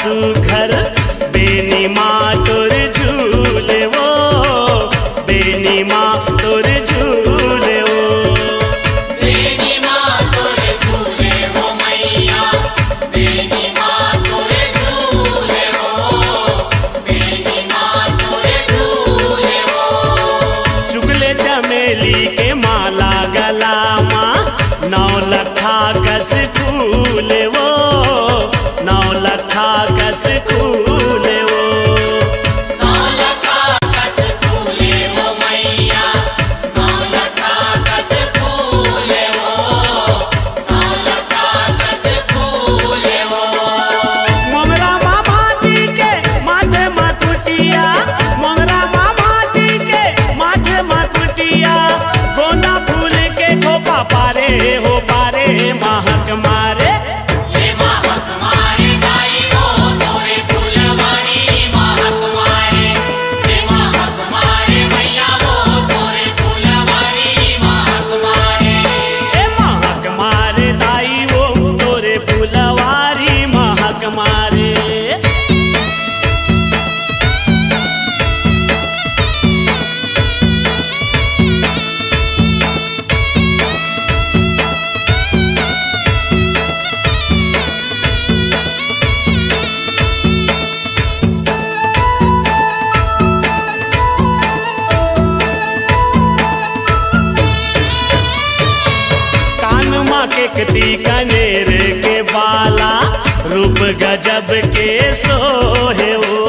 सुघर बेनी माँ तोर झूले वो, बेनी माँ तोर झूले वो। बेनी माँ तोर झूले हो मैया, बेनी माँ तोर झूले हो, बेनी माँ तोर झूले हो। चुगले चमेली के माला गला माँ, 9 लखा कस फूले वो, 9 लखा कस फूले वो। 9 लखा कस फूले हो मैया, 9 लखा कस फूले हो, 9 लखा कस फूले हो। मोगरा मामा दी के माथे मथुटिया, मोगरा मामा दी के माथे मथुटिया, गोंदा फूल के खोपा पारे हो पारे महक मारे। ये महक मारे दाई हो तोरे फुलवारी महक मारे, ये महक मारे मैया वो तोरे फुलवारी महक मारे। ए महक मारे दाई वो तोरे फुलवारी महक मारे। कान माँ के कती कनेर के बाला, रूप गजब के सोहे वो,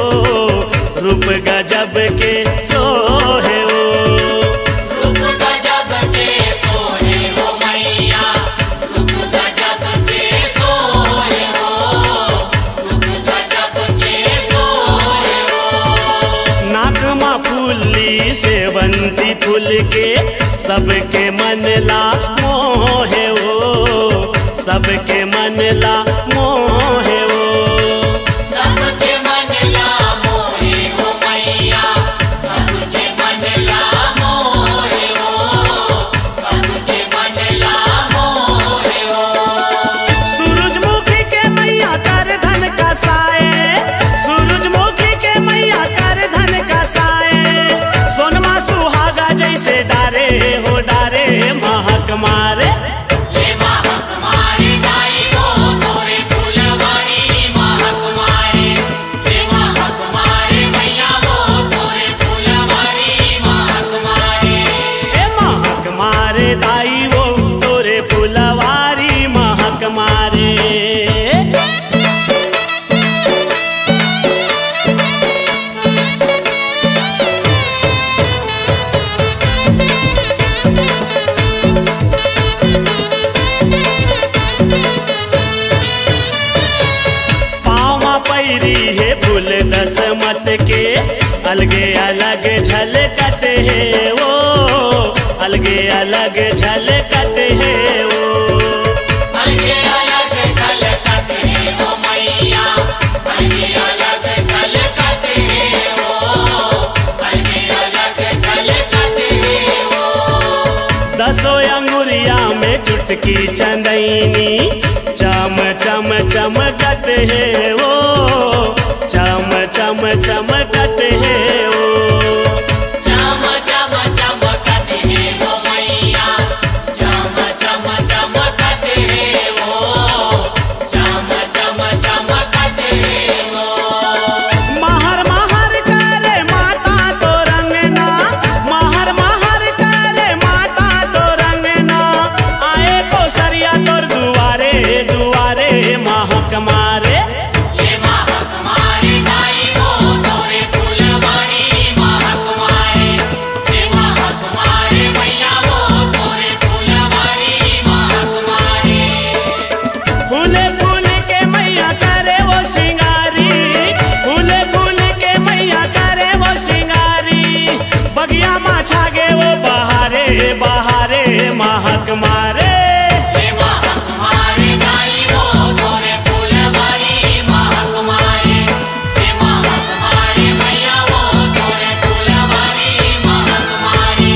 रूप गजब के सोहे वो। रूप गजब के सोहे हो मैया, रूप गजब के सोहे हो, रूप गजब के सोहे हो। नाक माँ फूली सेवंती फूल के, सबके मन ला मोहे वो, सबके मन ला मोहे वो। सबके मन ला मोहे हो मैया, सबके मन ला मोहे हो, सबके मन ला मोहे हो। सूरजमुखी के मैया कर धन का साए, सूरजमुखी के मैया कर धन का साए, सोनमा सुहागा जैसे डारे हो डारे महक मारे। ये महक मारे दाई हो तोरे फुलवारी महक मारे, ये महक मारे मैया वो तोरे फुलवारी महक मारे। ए महक मारे दाई वो तोरे फुलवारी महक मारे। पाँव पैरी है फूल 10 मत के, अलगे अलग झलकत है वो, अलगे अलग झलकत है वो। अलगे अलग झलकत है हो मैया, अलगे अलग झलकत है हो, अलगे अलग झलकत है हो। 10 अंगुरिया में चुटकी चंदैनी, चम चम चमकत है वो, चम चम चमकत है वो। चम चम चमकत है हो मैया, चम चम चमकत है हो, चम चम चमकत है हो। महर महर करे माता तो रंगना, महर महर करे माता तो रंगना, आए को सरिया तोर दुआरे दुआरे महक मारे। ये महक मारे दाई हो तोरे फुलवारी महक मारे, ये महक मारे मैया वो तोरे फुलवारी महक मारे। फूले फूल के मैया करे वो सिंगारी, फूले फूल के मैया करे वो सिंगारी, बगिया माँ छागे वो बहारे बहारे महक मारे। ये महक मारे दाई हो तोरे फुलवारी महक मारे, ये महक मारे मैया वो तोरे फुलवारी महक मारे।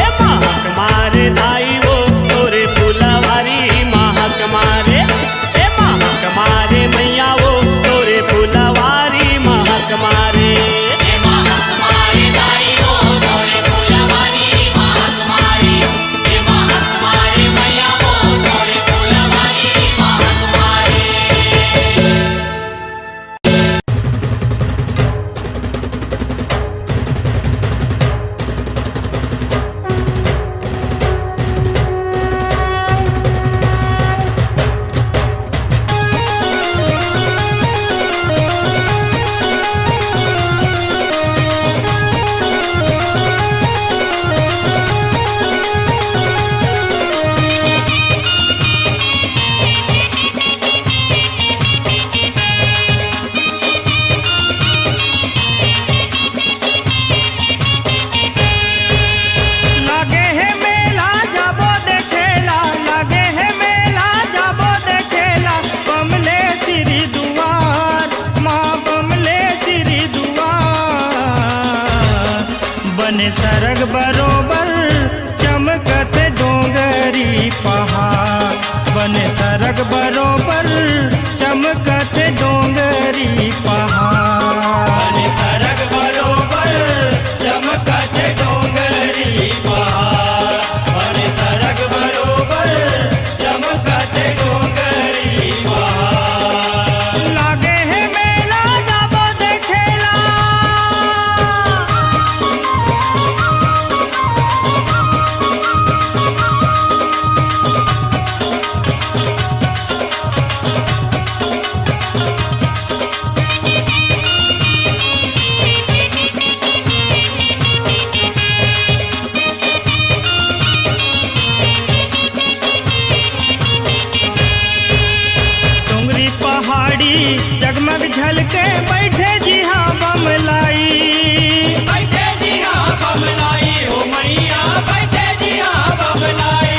ए महक मारे दाई वो तोरे फुलवारी महक मारे, ए महक मारे मैया वो तोरे फुला पहाड़ बने सरग बरोबर चमकत डोंगरी पहाड़ बने सरग बरोबर चमकत डोंगरी पहाड़ बने सरग बरोबर चमकत डोंगरी पहाड़ लागे है मेला जाबो देखेला पहाड़ी जगमग झलके बैठे जी हाँ बमलाई बैठे जी हाँ बमलाई हो मैया बैठे जी हाँ बमलाई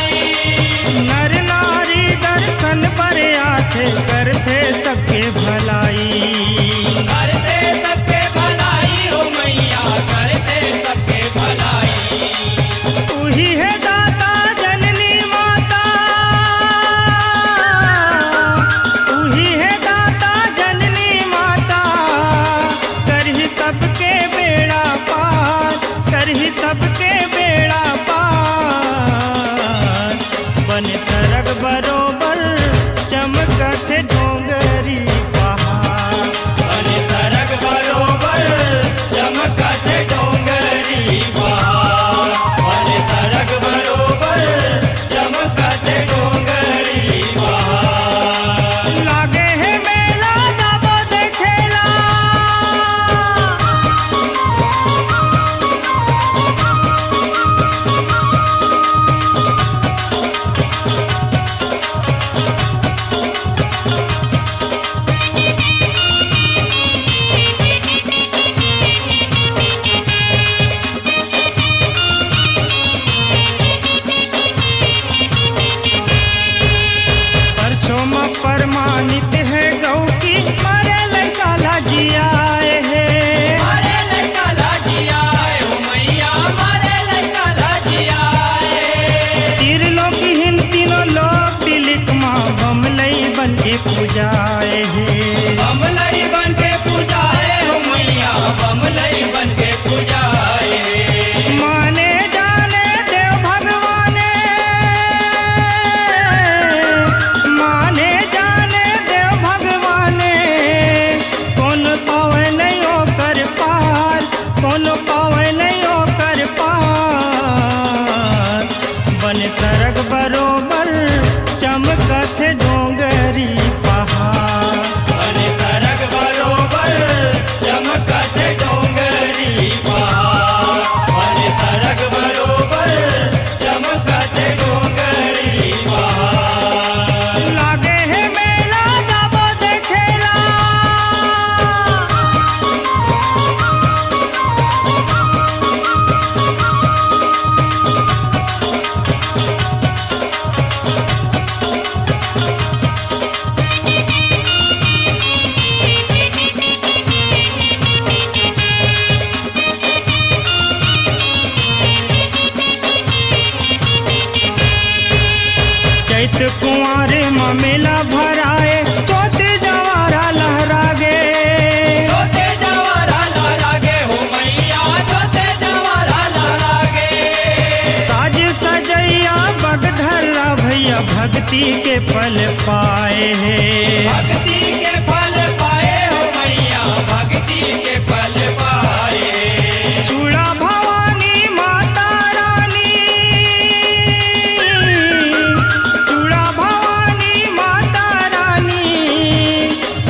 नर नारी दर्शन पर आते करते सबके भलाई करते सबके भलाई हो मैया करते सबके भलाई तू ही है दाता जननी माता तू ही है दाता जननी माता करही सबके बेड़ा पार करही सबके बेड़ा पार बन सरग बरोबर चमकत डोंगरी पहाड़ बन सरग बरोबर चमकत डोंगरी पहाड़ बन सरग बरोबर चमकत डोंगरी पहाड़ लागे है मेला जाबो देखेला परछोमा परमानित है गौ की मारे लड़का लाजियाए है मारे लड़का लाजियाए हो मैया मारे लड़का लाजियाए तीरलोकी हिन तीनों लोग बिलिक माँ बमलई बन के पूजाए है बमलई बन के पूजाए हो मैया बमलई बन के पूजाए माने जाने देव भगवाने माने जाने देव भगवाने कौन पावे नहीं होकर पार कौन पावे नहीं होकर पार बन सरग बरोबर चमकत डोंगरी पहाड़ बन सरग बरोबर चमकत डोंगरी पहाड़ बन सरग बरोबर चमकत डोंगरी पहाड़ लागे है मेला जाबो देखेला चैत कुंवारे माँ मेला भराए चौथे जवारा लहरागे चौथे जवारा लहरागे हो मैया चौथे जवारा लहरागे साज सजैया बगधरा भैया भक्ति के फल पाए हैं भक्ति के फल पाए हो मैया भक्ति के फल पाए चूड़ा भवानी माता रानी चूड़ा भवानी माता रानी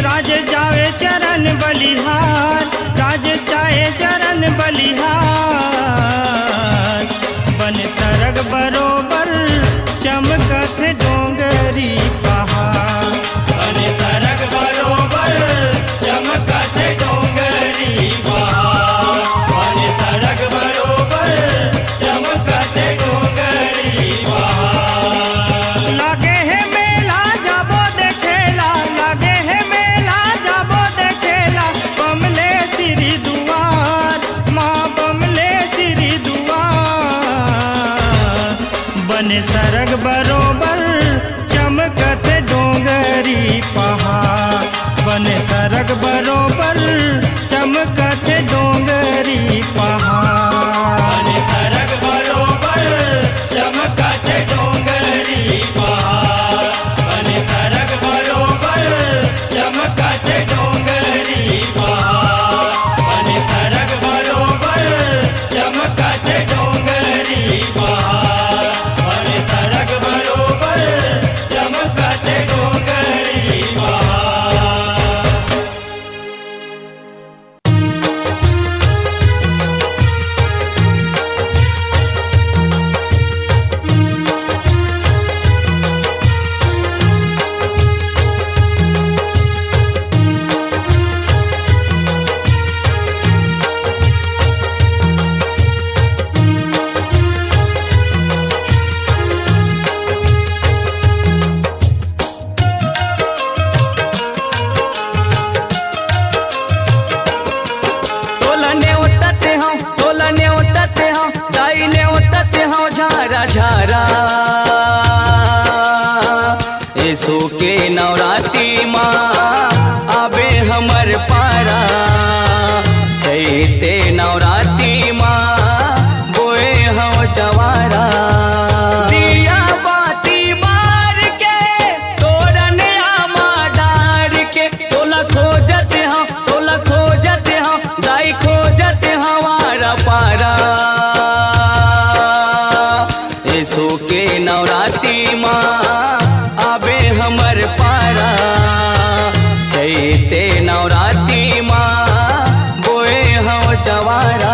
राज जावे चरण बलिहार राज चाहे चरण बलिहार बन सरग बरोबर चमकत डोंगरी पहाड़ बन सरग बरोबर चमकत डोंगरी पहाड़ बन सरग बरोबर चमकत डोंगरी पहाड़ लागे है मेला जाबो देखेला लागे है मेला जाबो देखेला बमले सिरी दुआर माँ बमले सिरी दुआर बन सरग बरोबर चमकत डोंगरी पहाड़ बन सरग बरोबर चमकत डोंगरी पहाड़ बन सरग बरोबर चमकत डोंगरी पहाड़ बन सरग बरोबर चमकत डोंगरी पहाड़ बन सरग बरोबर चमकत डोंगरी पहाड़ बन सरग बरोबर चमकत डोंगरी यीशु के नवरात्रि माँ आबे हमर पारा चैते नवरात्रि माँ बोए हम जवारा दिया बाती मार के तोरन आमा डार के तोला खोजत हम दाई खोजत हमारा पारा यीशु के नवरात्रि माँ आबे हमर पारा चैते नवरात्रि माँ बोए हम जवारा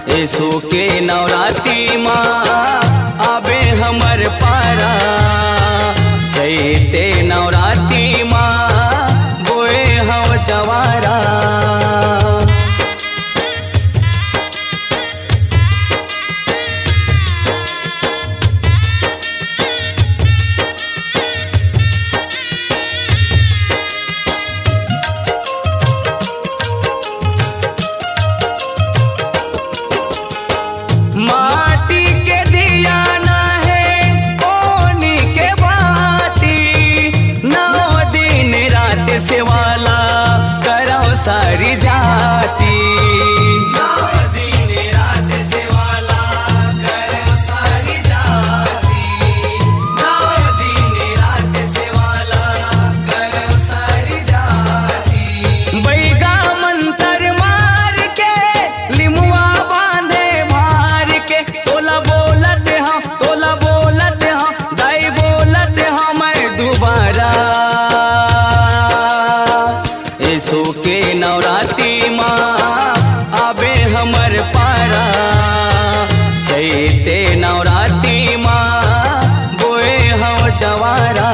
यीशु के नवरात्रि माँ आबे हमर पारा चैते नवरात्रि माँ बोए हम जवारा माटी के दिया ना है पानी के बाती 9 दिन रात से वाला करो सारी जाती 9 दिन रात से वाला करो सारी जाती 9 दिन रात से वाला करो सारी जाती बैगा मंतर मार के लिमुआ बांधे तोला बोलत हम दाई बोलत हम दोबारा यीशु के नवरात्रि माँ आबे हमर पारा चैते नवरात्रि माँ बोए हम जवारा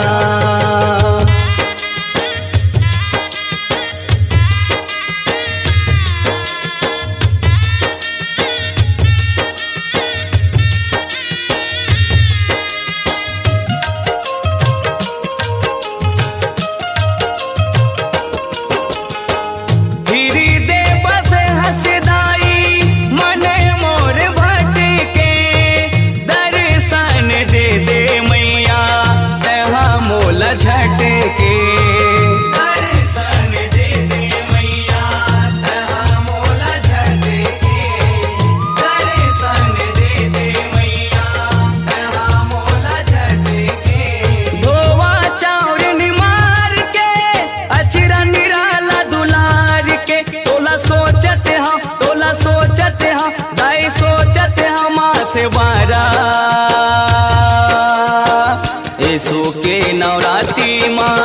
यीशु के नवरात्रि माँ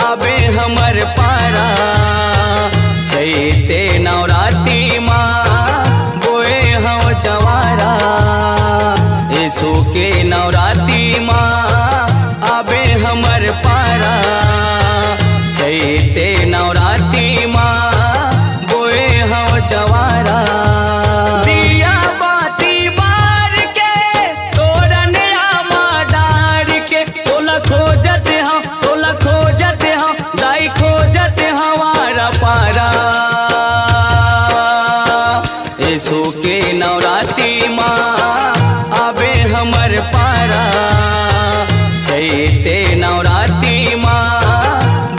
आबे हमर पारा चैते नवरात्रि माँ बोए हम जवारा यीशु के नवरात्रि माँ आबे हमर पारा चैते नवरात्रि माँ बोए हम जवारा दिया बाती बार के तोरन आमा डार के तोला खोजत हम दाई खोजत हमारा पारा यीशु के नवरात्रि माँ आबे हमर पारा चैते नवरात्रि माँ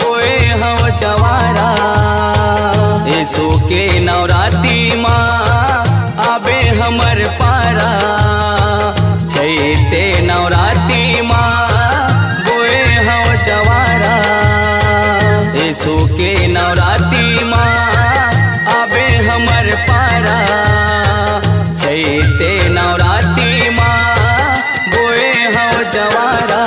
बोए हम जवारा यीशु के नवरात्रि माँ आबे हमर पारा चैते नवरात्रि माँ बोए हम जवारा यीशु के नवरात्रि माँ आबे हमर पारा चैते नवरात्रि माँ बोए हम जवारा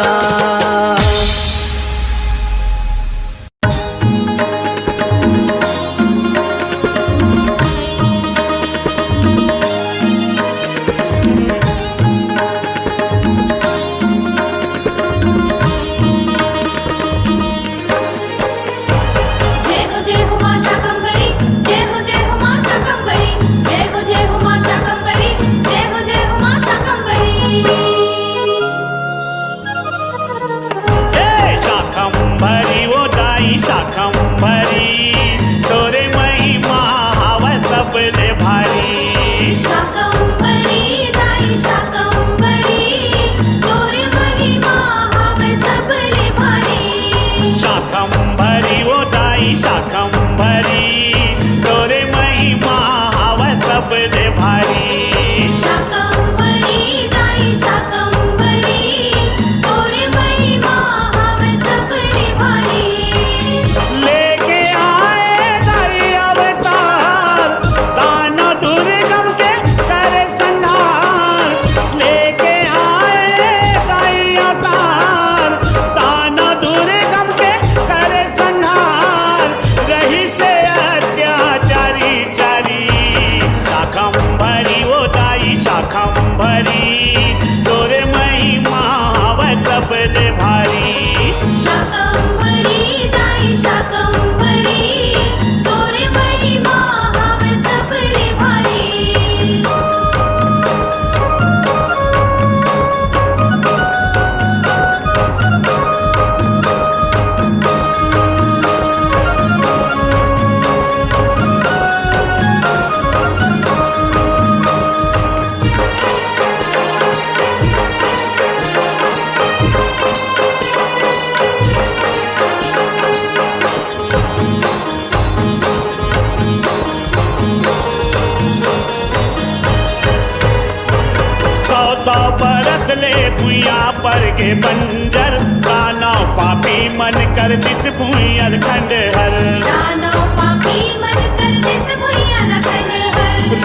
पर के बंजर काना पापी मन कर दिस भूयन खंडहर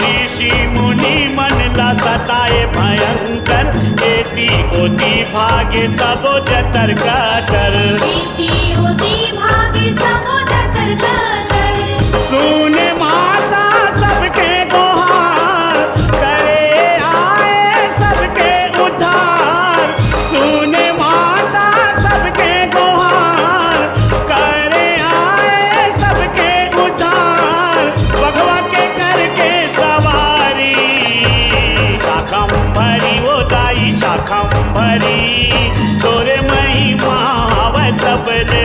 ऋषि मुनि मन ला सताए भयंकर एती ओती भागे सबो जतर कतर सुने माता सबके गुहार करे आए सबके उद्धार सुने माता सबके गुहार करे आए सबके उद्धार भगवा के करके सवारी शाखंभरी वो दाई शाखंभरी तोरे महिमा व सबले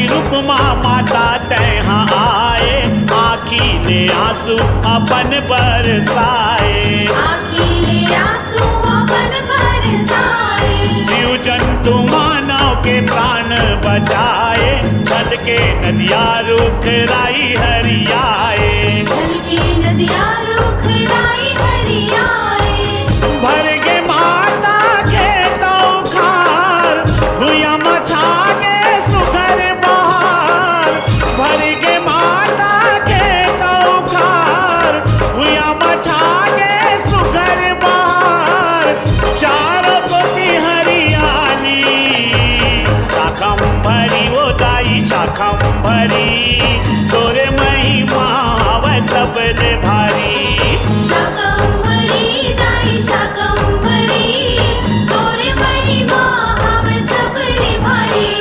आई रूप माता तहाँ आए, आखी ले आंसू अपन बरसाए। आखिले आंसू अपन बरसाए। जीव जंतु मानव के प्राण बचाए, छल के नदिया रुख राई हरियाए। जल की नदियाँ रुख राई हरियाए। भर गे माता के तौखार, भूया मछा के सुघर बहार। भर गे माता के तौखार, भूया मछा के सुघर बहार। चारों कोती हरियाली, शाकंभरी वो दाई शाकंभरी, तोरे महिमा व सबले भारी। शाकंभरी दाई शाकंभरी, तोरे महिमा हम सबले भारी।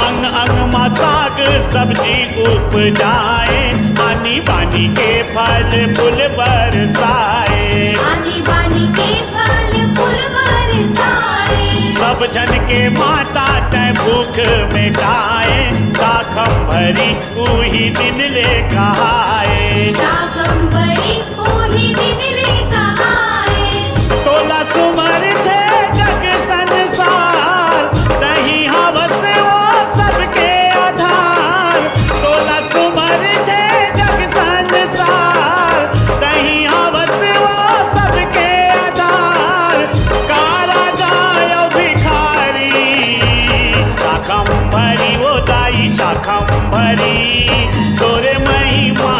अंग अंग मा साग सब्जी उपजाए, आनी बानी के फल फूल बरसाए। आनी बानी के फल फूल बरसाए। सब जन के माता तय भूख मिटाए, शाकंभरी उही दिन ले कहाए। शाकंभरी ओही दिन ले कहाए। तोला सुमर थे जग संसार, तही हवस वो सबके आधार। तोला सुमर थे जग संसार, तही हवस वो सबके आधार। काला जाय भिखारी, शाकंभरी वो दाई शाकंभरी, तोरे महिमा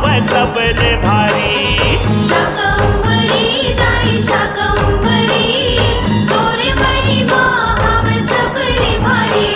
व सबले भारी। शाकंभरी दाई शाकंभरी, तोरे महिमा हम सबले भारी।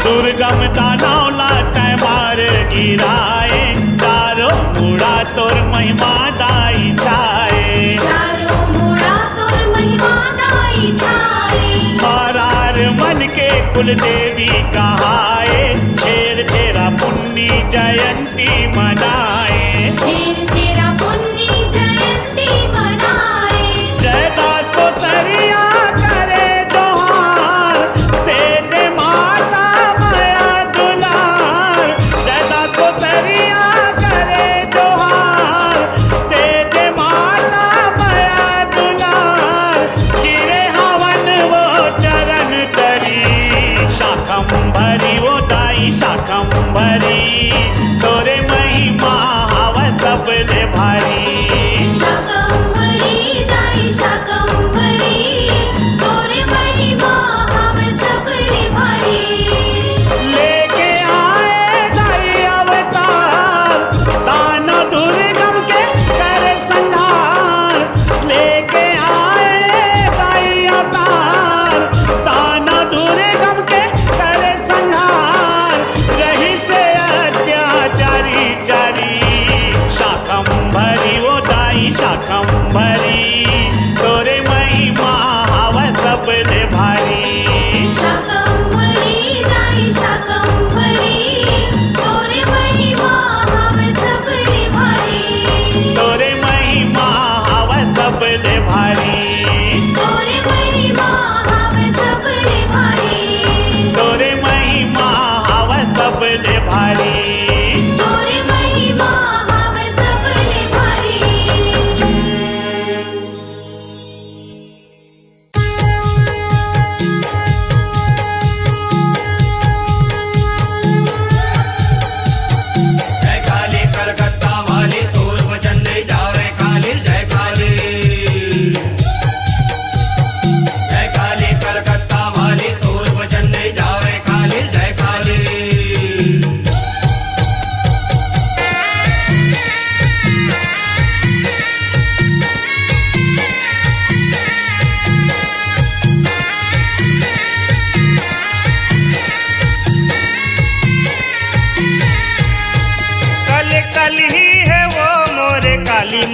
दुर्गम दानव लाटय मार गिराए, चारों मुड़ा तोर महिमा दाई छाए। चारों मोड़ा तोर महिमा दाई छाए। मारार मन के कुल देवी कहाए, छेर छेरा पुन्नी जयंती मनाए। छेर छेरा पुन्नी जयंती मनाए। जयदास को सरिया करे जोहार, दे दे माता माया दुलार। जयदास को सरिया करे जोहार, दे दे माता माया दुलार। गिरे हवन वो चरण तरी, शाकंभरी वो दाई शाकंभरी, तोरे महिमा हव सब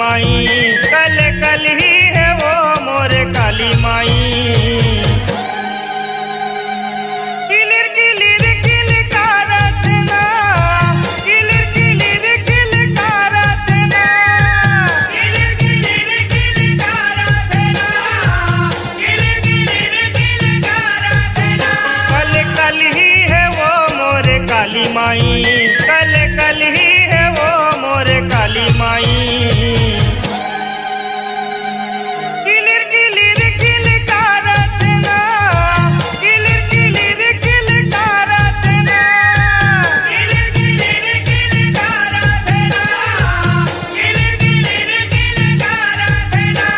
माई कल कल ही है वो मोरे काली माई किलिर किलिर किलकारत ना किलिर किलिर किलकारत ना किलिर किलिर किलकारत ना किलिर किलिर किलकारत ना कल कल ही है वो मोरे काली माई कल कल ही है वो मोरे काली माई किलिर किलिर किलकारत ना किलिर किलिर किलकारत ना किलिर किलिर किलकारत ना किलिर किलिर किलकारत ना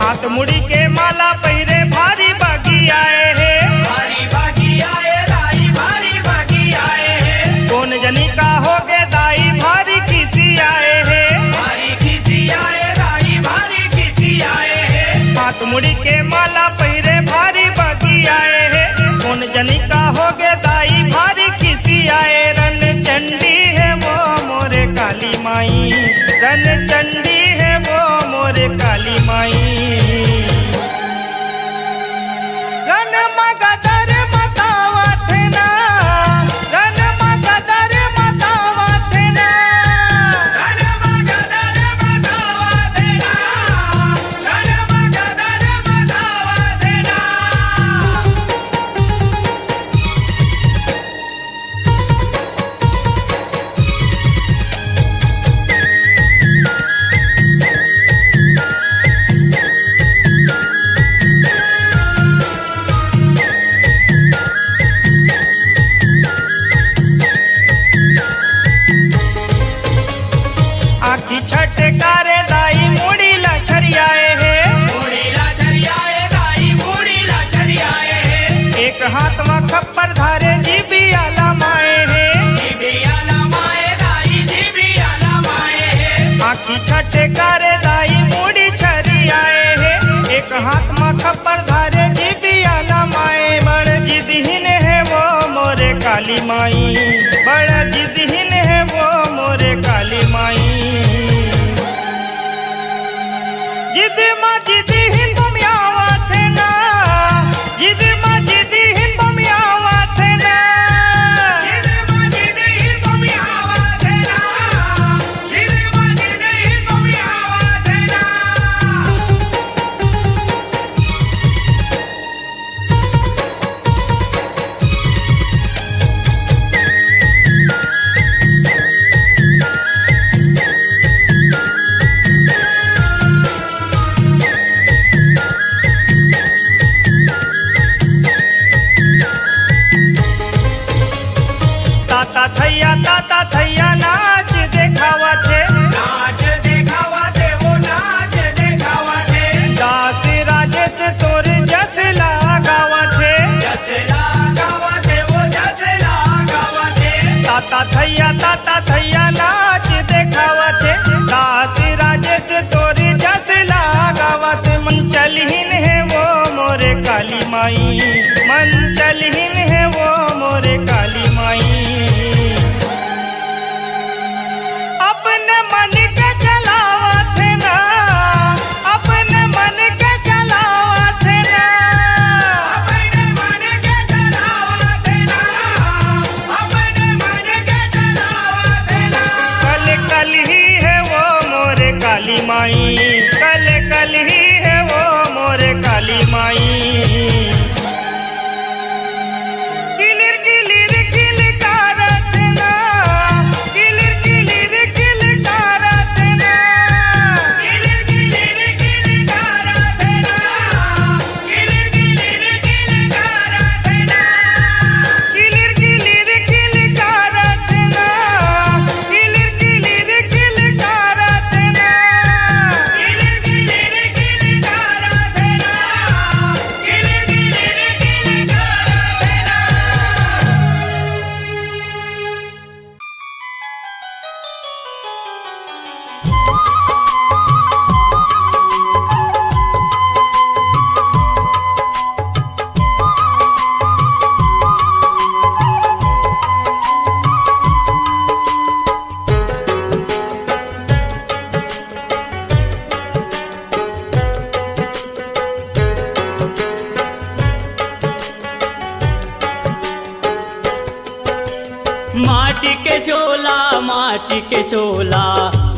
हाथ मुड़ी के माला पहिरे भारी बागी आए है भारी बागी आए दाई भारी बागी आए है कौन जनी का हो गे दाई भारी किसी आए है भारी किसी आए दाई भारी किसी आए है हाथ मुड़ी के माला पहिरे भारी बागी आए है कौन जनी का हो गे दाई भारी किसी आए रन चंडी है वो मोरे काली माई रन चंडी है वो मोरे काली माई रन मगदर मतावत ना रन मगदर मतावत ना रन मगदर मतावत ना रन मगदर मतावत ना आखी छटकारे दाई मुड़ी ला छरियाए है मुड़ी ला छरियाए दाई मुड़ी ला छरियाए है एक हाथ में खप्पर धारे जीबिया लमाए है जीबिया लमाए दाई जीबिया लमाए है आखी छटकारे दाई मुड़ी छरियाए है एक हाथ में खप्पर धारे जीबिया लमाए बड़ जिदहीन है वो मोरे काली माई बड़ जिदहीन है वो मोरे काली माई जिद मा जिद हिन बमियावत ना जिद मा जिद हिन बमियावत ना जिद मा जिद हिन बमियावत ना जिद मा जिद हिन बमियावत ना माटी के चोला माटी के चोला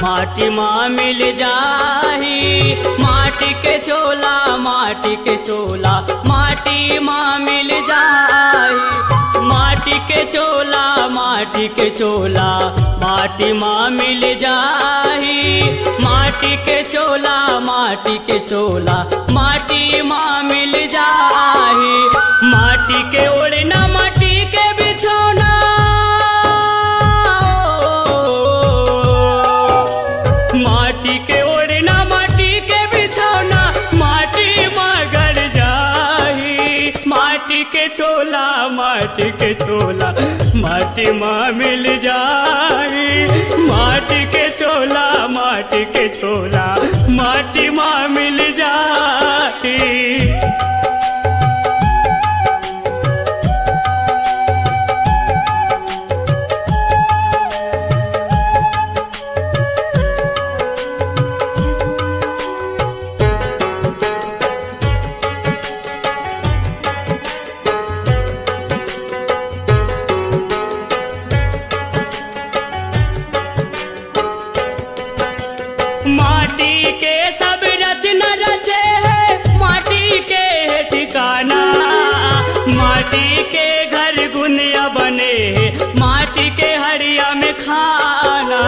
माटी माँ मिल जाही। माटी के चोला माटी के चोला माटी माँ मिल जाही। माटी के चोला माटी के चोला माटी माँ मिल जाही। माटी के चोला माटी के चोला माटी माँ मिल जाही। माटी के ओढ़ना माटी के बिछौना माटी के ओढ़ना माटी के बिछौना माटी मगर जाही। माटी के चोला माटी के चोला माटी माँ मिल जाही। माटी के चोला माटी के चोला माटी माँ मिल जाही। माटी के सब रचना रचे है माटी के ठिकाना। माटी के घर गुनिया बने है माटी के हड़िया में खाना।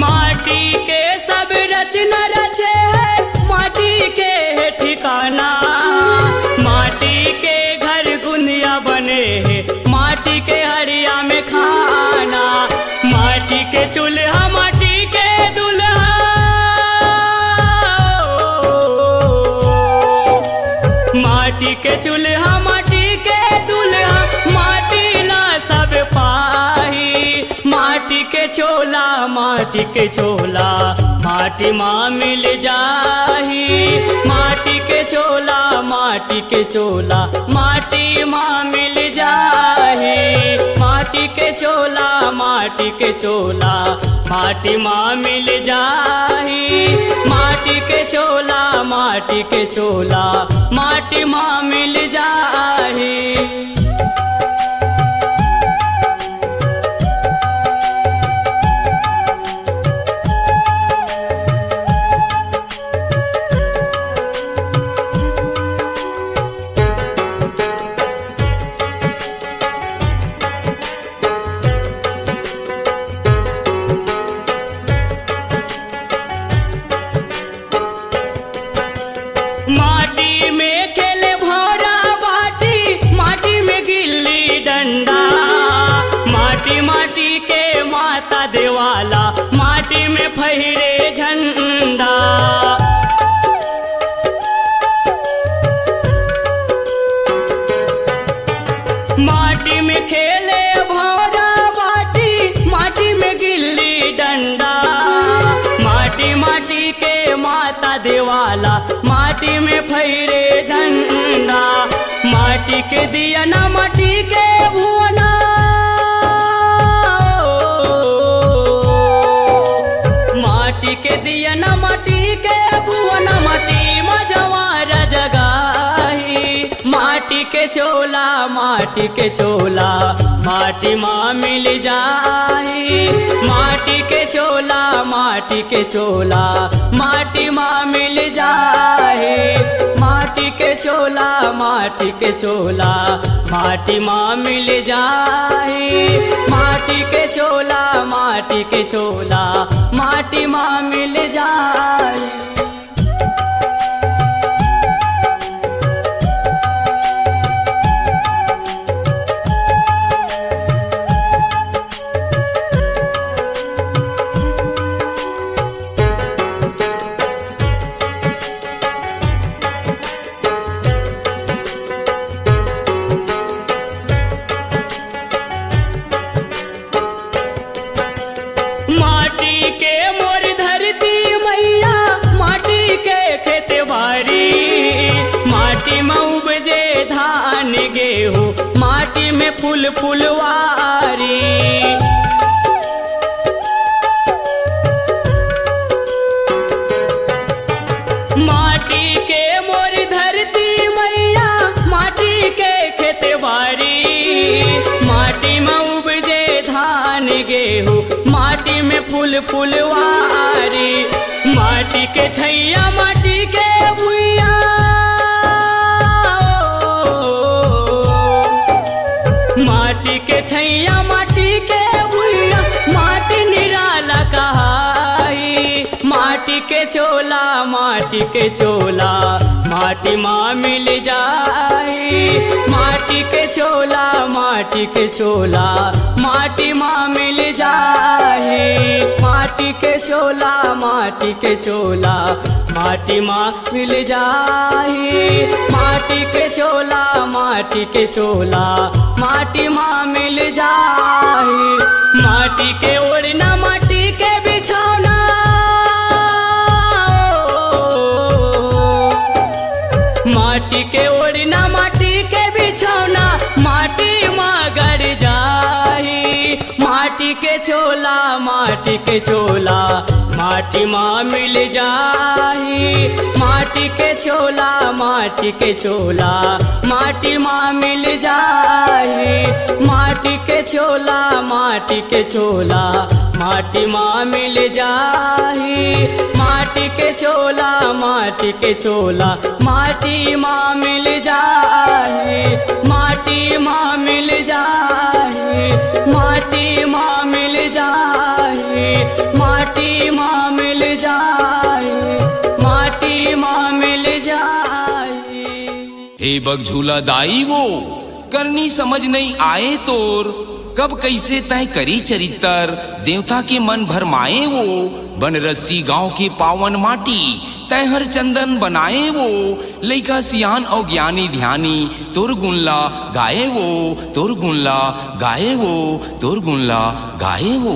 माटी के सब रचना रचे है माटी के ठिकाना। माटी के घर गुनिया बने है माटी के हड़िया में खाना। माटी के चूल्हा माटी के दूल्हा माटी के चूल्हा माटी के दूल्हा माटी ला सब पाही। माटी के चोला माटी के चोला माटी माँ मिल जाही। माटी के चोला माटी के चोला माटी माँ मिल जाही। माटी के चोला माटी के चोला माटी माँ मिल जाही। माटी के चोला माटी के चोला माटी माँ मिल जाही। माटी में खेले भौरा बाटी माटी में गिल्ली डंडा। माटी माटी के माता देवाला माटी में फहरे झंडा। माटी में खेले भौरा बाटी माटी में गिल्ली डंडा। माटी माटी के माता देवाला माटी में फहरे झंडा। माटी के दिया ना माटी के भुवना। माटी के दिया ना माटी के भुवना माटी मजवार जगाही। माटी के चोला माटी के चोला माटी माँ मिल जाही। माटी के चोला माटी के चोला माटी माँ मिल जाही। माटी के चोला माटी के चोला माटी माँ मिल जाही। माटी के चोला माटी के चोला माटी माँ मिल जाही। माटी में फूल फुलवारी। माटी के मोर धरती मैया, माटी के खेतवारी। माटी में उपजे धान गेहूँ, माटी में फूल फुलवारी। माटी के छैया, माटी के भुइया, माटी के छैया, माटी के भुइया, माटी निराला कहाई। माटी के चोला, माटी के चोला, माटी माँ मिल जाई। माटी के चोला, माटी के चोला, माटी माँ मिल जाई। माटी के चोला, माटी के चोला, माटी माँ मिल जाई। माटी के चोला, माटी के चोला, माटी माँ मिल जाई। माटी के ओढ़ना, माटी के बिछौना, माटी के ओढ़ना, माटी के बिछौना, माटी माँ गड़ जाई। माटी के चोला, माटी के चोला, माटी माँ मिल जाई। माटी के चोला, माटी के चोला, माटी माँ मिल जाई। माटी के चोला, माटी के चोला, माटी माँ मिल जाई। माटी के चोला, माटी के चोला, माटी माँ मिल जाई। माटी माँ मिल जाई। माटी माँ मिल जाई। माटी माँ मिल जाई। माटी माँ मिल जाई। हे बग झूला दाई वो करनी समझ नहीं आए तोर, कब कैसे तय करी चरितर, देवता के मन भरमाए वो। बनरसी गांव के पावन माटी तय हर चंदन बनाए वो। लइका सियान और ज्ञानी ध्यानी तोर गुनला गाए वो, तोर गुनला गाए वो, तोर गुनला गाए वो।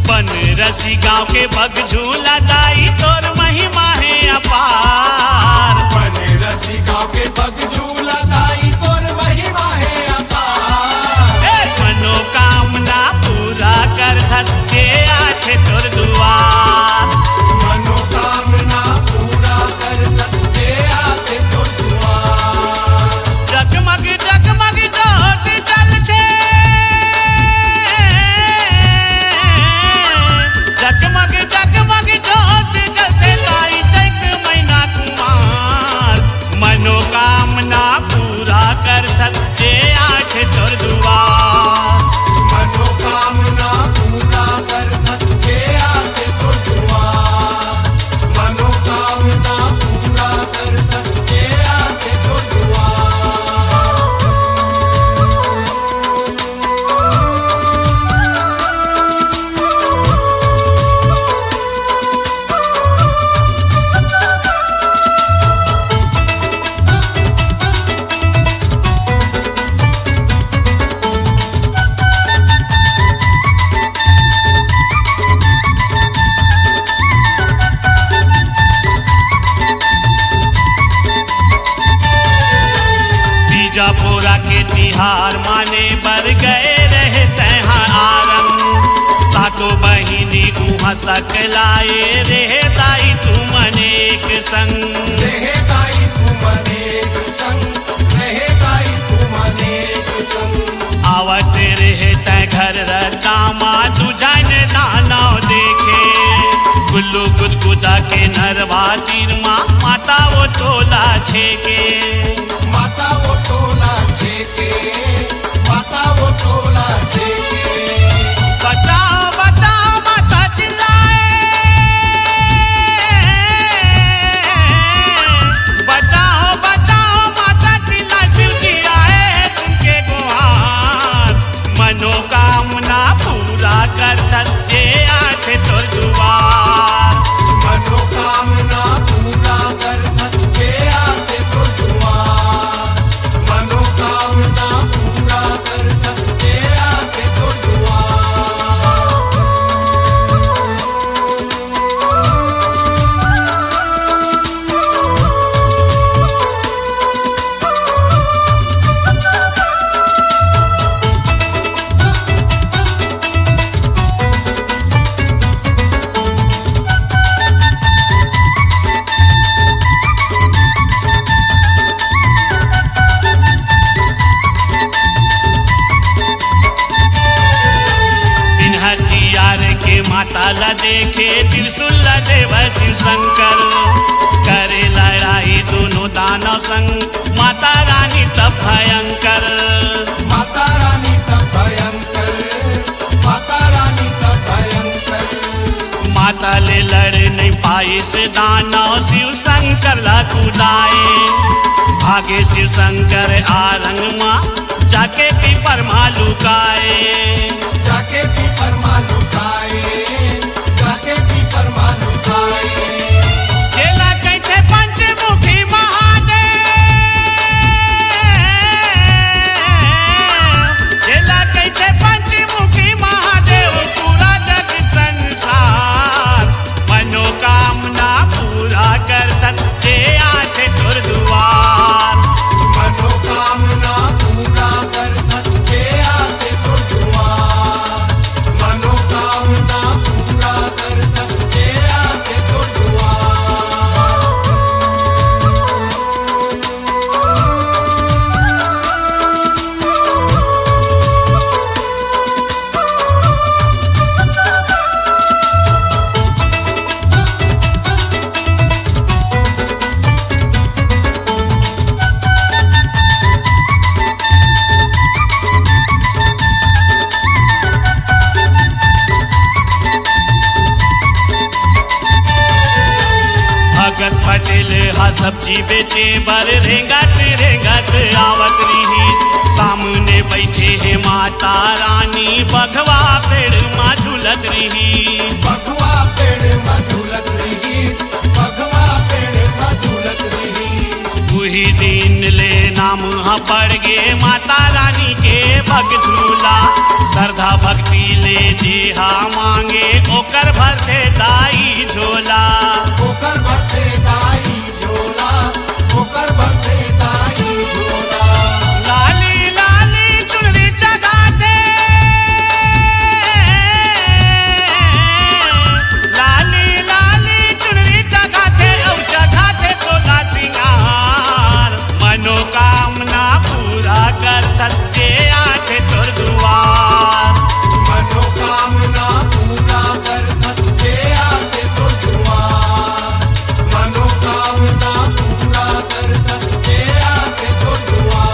बनरसी गांव के बग झूला दाई, तोर महिमा है अपार। बनरसी गांव के बग झूला दाई, तोर महिमा है अपार। मनोकामना पूरा कर धसके आखे तोर दुआर। मनोकामना पूरा कर धसके आखे तोर दुआर। जगमग जगमग जोत जलते, जगमग जगमग जोत जलते दाई चैत महीना कुमार। मनोकामना पूरा कर सच्चे आठ तोर दुआर। मनोकामना पूरा कर धसके आखे तोर दुआर। मनोकामना पूरा कर धसके आखे तोर दुआर। बीजापुरा के तिहार माने बर गए रहे तहाँ आरंग। सातो बहिनी उहाँ सकलाए रहे दाई तू मनेक संग। रहे दाई तू मनेक संग। रहे दाई तू मनेक संग। आवत रहे तय घर रतामा तुझन दाना देखे। गुल्लू गुदगुदा के नरवा तीरमा माता वो तोला छेके। माता वो तोला छेके। माता वो तोला छेके। बचाओ बचाओ माता चिल्लाए। बचाओ बचाओ माता चिल्लाए। शिव जी आए सुन के गुहार। मनोकामना पूरा कर सच्चे आठ तोर दुआर। शंकर करे लड़ाई दोनों दानव संग माता रानी तब भयंकर माता रानी तब भयंकर माता रानी तब भयंकर माता ले लड़ नहीं पाई से दानव शिव शंकर ला कुदाए भागे शिव शंकर आरंग माँ जाके पीपर माँ लुकाए जाके पीपर माँ लुकाए जाके पीपर माँ लुकाए चेला कहते पंचमुखी महादेव चेला कहते पंचमुखी महादेव पूरा जग संसार मनोकामना पूरा करतन जे आठे तुर दुआर मनोकामना पूरा कर सच्चे आते तो दुआर मनोकामना पूरा कर सच्चे आते तो दुआर भगत पटेल हा सब्जी बेचे बर रेंगत आवत रही सामने बैठे है माता रानी बघवा पेड़ माँ झूलत रही भगवा पेड़ मधुलत रही भगवा पेड़ मधुलत रही वही दिन ले नाम हा पड़ गे माता रानी के भग झूला श्रद्धा भक्ति ले जे हा मांगे ओकर भर दे दाई झोला ओकर भरते दाई झोला ओकर भरते दाई झोला लाली लाली चुनरी चगाते लाली लाली चुनरी चगाते और चगाते सोला सिंगार मनोकामना पूरा कर सच्चे आठे तुर दुआर मनोकामना पूरा कर सच्चे आते तो दुआर मनोकामना पूरा कर सच्चे आते तो दुआर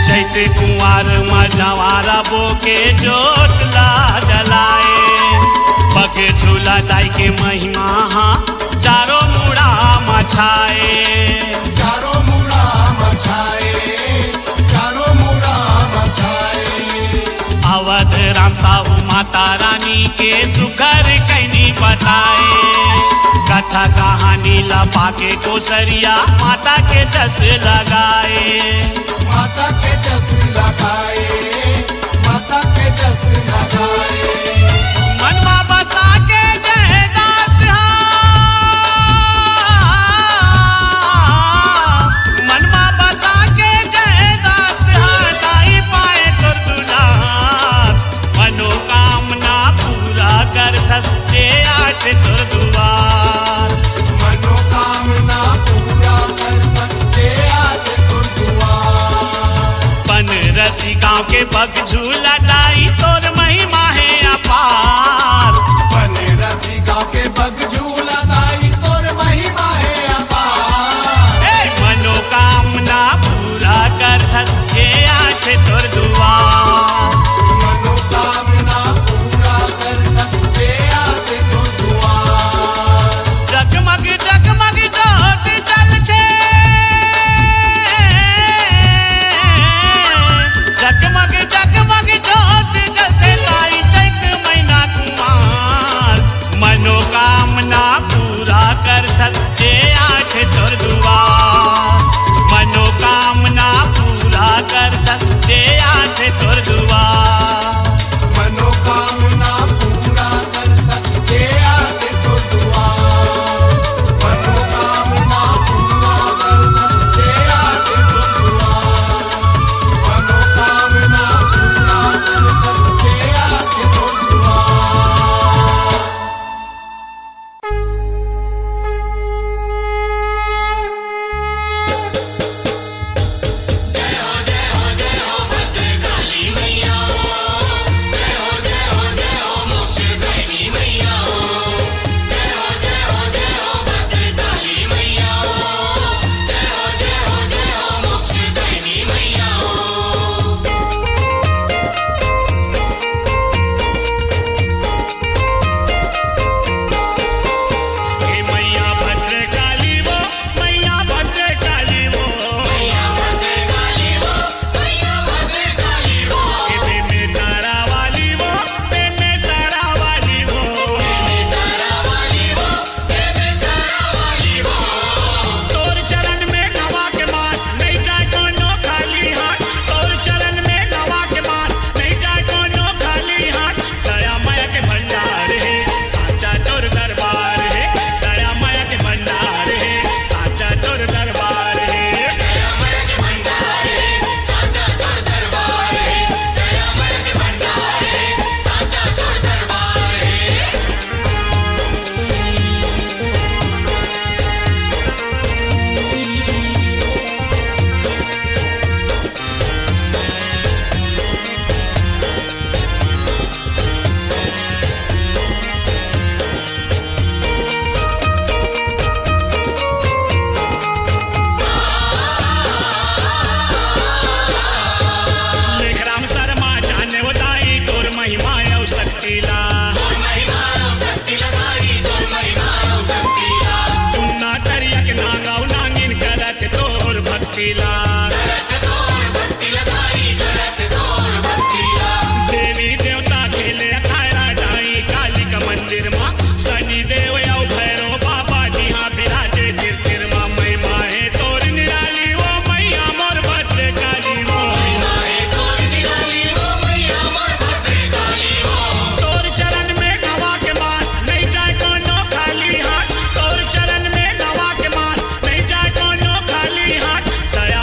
चैत कुंवर मझवारा बोके जोतला जलाए पग झूला दाई के महिमा हाँ चारों मुड़ा मछाए चारों मुड़ा मछाए चारों मुड़ा मछाए अवध राम साहू माता रानी के सुघर कैनी बताए कथा कहानी लपा के कोसरिया माता के जस लगाए माता के जस लगाए माता के जस लगाए मनवा बसा के जय दास मनवा बसा के जय दास दाई पाए तुर दुलार मनोकामना पूरा कर सच्चे आठ तुर दुआर मनोकामना पूरा कर सच्चे आते तो दुआर पन रसी गांव के पग झूला दाई तोर महिमा है अपार बने रसी गाँव के बग झूला दाई तोर महिमा है अपार ए मनोकामना पूरा कर सच्चे आठ तुर दुआर मनोकामना पूरा कर सच्चे आते तो दुआर जगमग जगमग जोत जल छे जगमग जगमग जोत जल भक्तीला देवी देवता खेले अखाड़ा जाई काली का मंदिर माँ शनि देव या भैरव बाबा जी हाँ विराजे तीर्थिर माँ मई माहे तोर निराली वो मैया मोर भद्र काली वो तोर चरण में गवा के मार नहीं जाए कोनो खाली हाथ तोर चरण में गवा के मार नहीं जाए कोनो खाली हाथ दया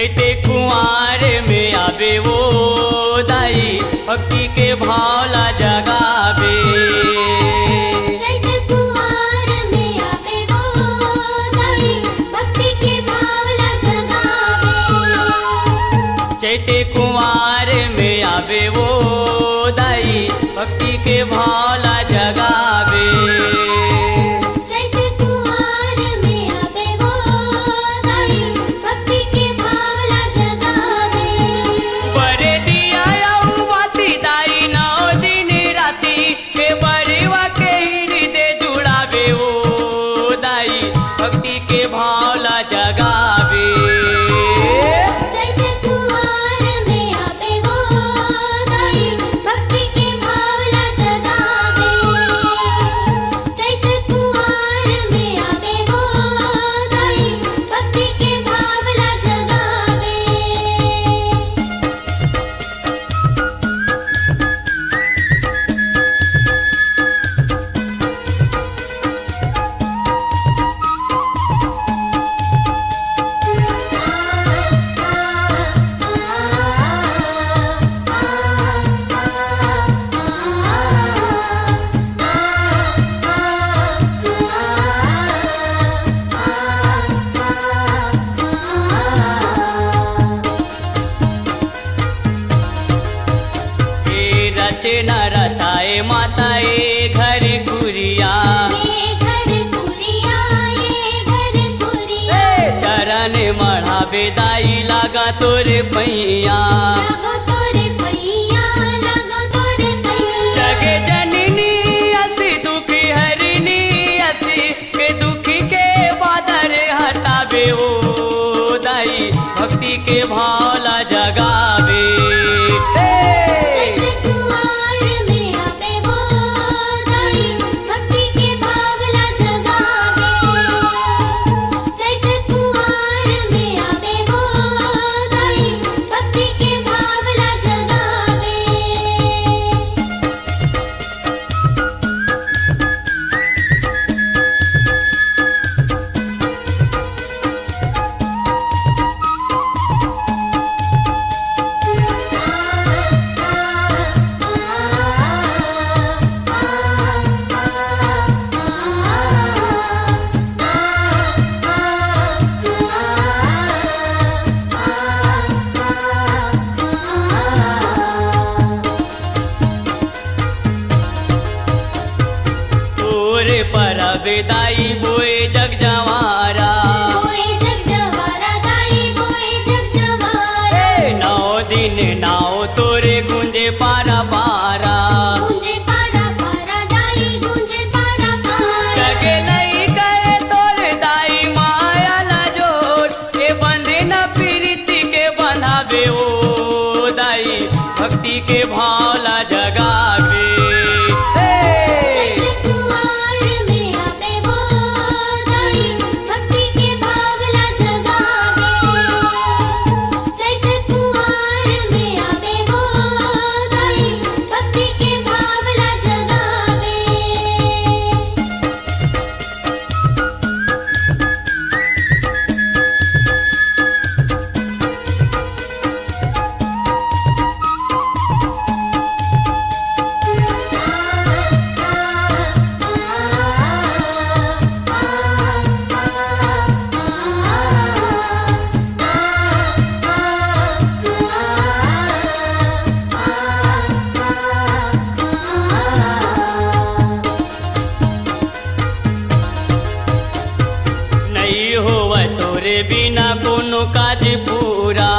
चैते कुंवार में आवे वो दाई भक्ति के भावला जगावे चैत कुंवार में आवे वो दाई भक्ति के भावला जगावे चैते कुंवार में आवे वो दाई भक्ति के भावला जगावे चैत कुंवार में आवे वो दाई भक्ति के भावला जगावे बरे दिया बाती दाई नौ दिन राती के बरेवा के हृदय जुड़ावे वो दाई भक्ति के भावला जगावे चैत कुंवार में आवे वो दाई भक्ति के भावला जगावे चैत कुंवार में आवे वो दाई भक्ति के भावला जगावे ए रचे न रचाए माता ए घर कुरिया ये घर पुरिया ये घर पुरिया चरण मढ़ावे दाई लागा तोरे पैया लगो तोरे पैया लगो तोरे पैया जगे जननी असी दुखी हरिणी असी के दुखी के बादर हटावे ओ दाई भक्ति के भावला जगावे चैत कुंवार में आवे वो दाई भक्ति के भावला जगावे चैत कुंवार में आवे वो दाई भक्ति के भावला जगावे तोरे पर दाई बोए जग जवारा बोए जग जवारा दाई बोए जग जवारा नौ दिन नाव तोरे गुंजे पारा पारा गूंजे पारा पारा दाई गूंजे पारा पारा जगे लई गए तोरे दाई माया ला जोर के बंधे न प्रीति के बंधावे ओ दाई भक्ति के भावला जगावे चैत कुंवार में आवे वो दाई भक्ति के भावला जगावे चैत कुंवार में आवे वो दाई भक्ति के भावला जगावे नहीं होव तोरे बिना कोनो काज पूरा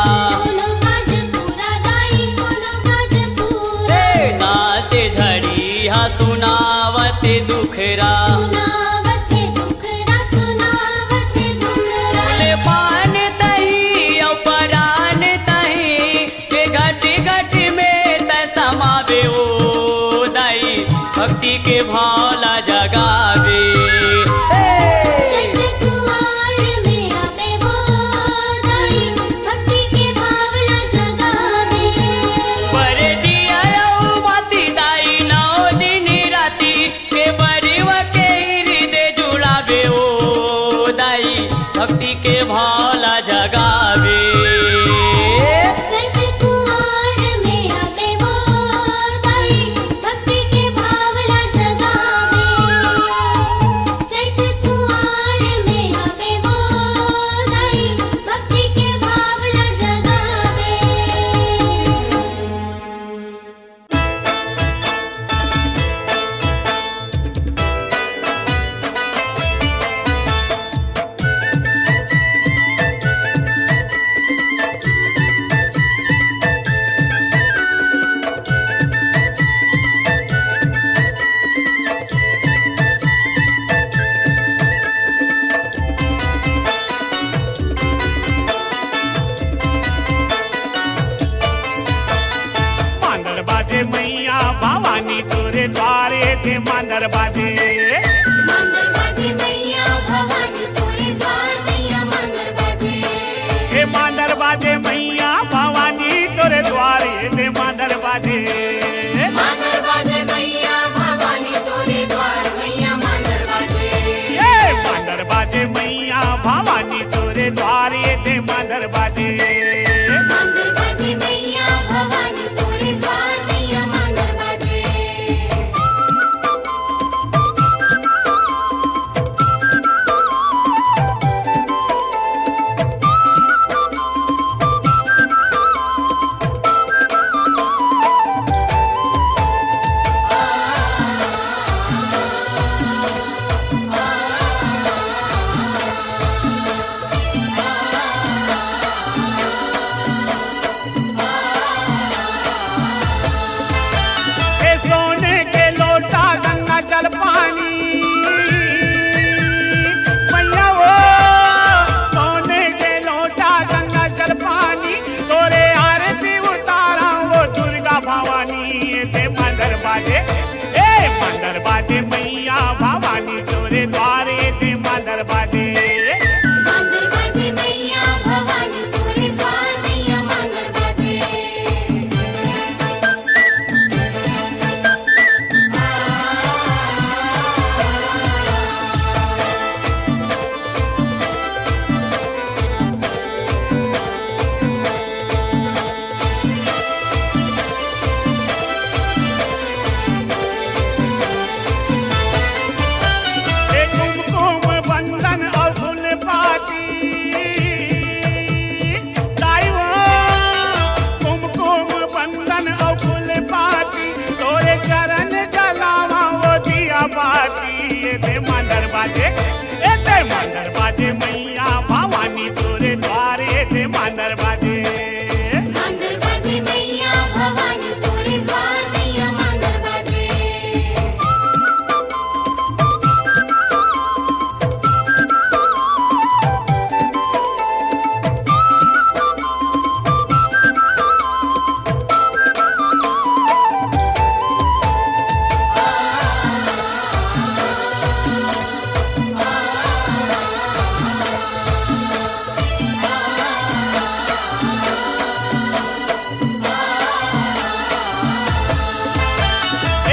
कोनो काज पूरा दाई कोनो काज पूरा नासे झड़ी हा सुनावते दुखरा सुनावते दुखरा सुनावते दुखरा फूले पान तही औ परान तही के घट घट में त समावे ओ दाई भक्ति के भावला जगावे चैत कुंवार में आवे वो दाई भक्ति के भावला जगावे बरे दिया बाती दाई नौ दिन राती के बरेवा के हृदय जुड़ावे ओ दाई भक्ति के भावला जगावे मांदर बाजे मांदर बाजे मैया भवानी तोरे द्वार मैया मांदर बाजे हे मांदर बाजे मैया भवानी तोरे द्वार ये मांदर बाजे मांदर बाजे मैया भवानी तोरे द्वार मैया मांदर बाजे ये मांदर बाजे मैया भवानी तोरे द्वार ये मांदर बाजे मांदर बाजे मैया भवानी तोरे द्वार मैया मांदर बाजे ए सोने के लोटा गंगा जल पानी मैया वो सोने के लोटा गंगा जल पानी तोरे आरती उतारा वो दुर्गा भवानी ये मंदर बाजे ए मंदर बाजे मैया भवानी तोरे द्वारे ये मंदर बाजे मांदर बाजे मैया भवानी तोरे द्वार मैया मांदर बाजे ए कुमकुम बंधन और फूल पाती लाइवो कुमकुम बंधन और फूल पाती तोरे चरण जलावा वो दिया बाती ये मंदर बाजे ए मंदर बाजे मैया भवानी तोरे द्वार ये मंदर बाजे मांदर बाजे मैया भवानी तोरे द्वार मैया मांदर बाजे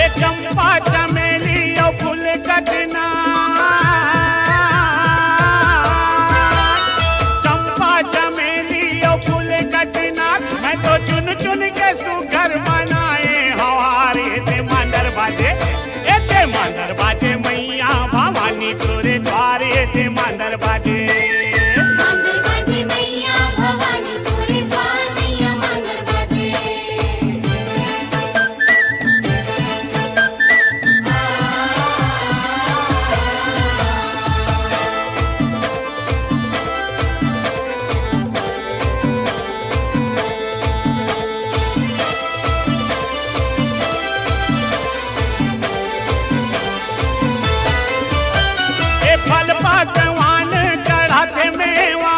ए चंपा चमेली और फूल कटना चंपा चमेली और फूल कटना मैं तो चुन चुन के सुघर बनाए हवारे ते मंदर बाजे ए ते मंदर बाजे मैया भवानी तोरे द्वारे ते मंदर बाजे मांदर बाजे मैया भवानी तोरे द्वार मैया मांदर बाजे ए फल पकवान चढ़ाते मेवा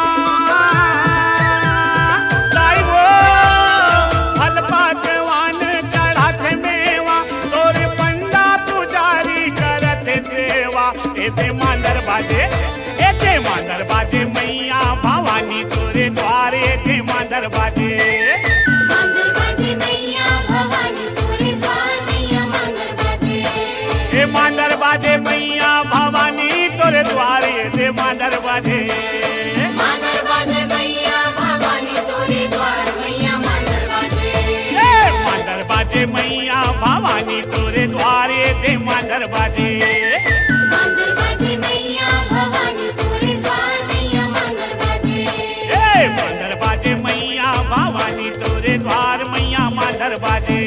लाइवो फल पकवान चढ़ाते मेवा तोरे पंडा पुजारी करत सेवा एते मांदर बाजे एते मांदर बाजे मैया भवानी तोरे द्वारे एते मांदर बाजे मांदर बाजे मैया भवानी तोरे द्वार मैया मांदर बाजे ए मांदर बाजे मैया भवानी तोरे द्वारे एते मांदर बाजे मांदर बाजे मैया भवानी तोरे द्वार मैया मांदर बाजे ए मांदर बाजे मैया भवानी तोरे द्वारे ते मांदर बाजे मांदर बाजे मैया भवानी तोरे द्वार मैया मांदर बाजे ए मांदर बाजे मैया भवानी तोरे द्वार मैया मांदर बाजे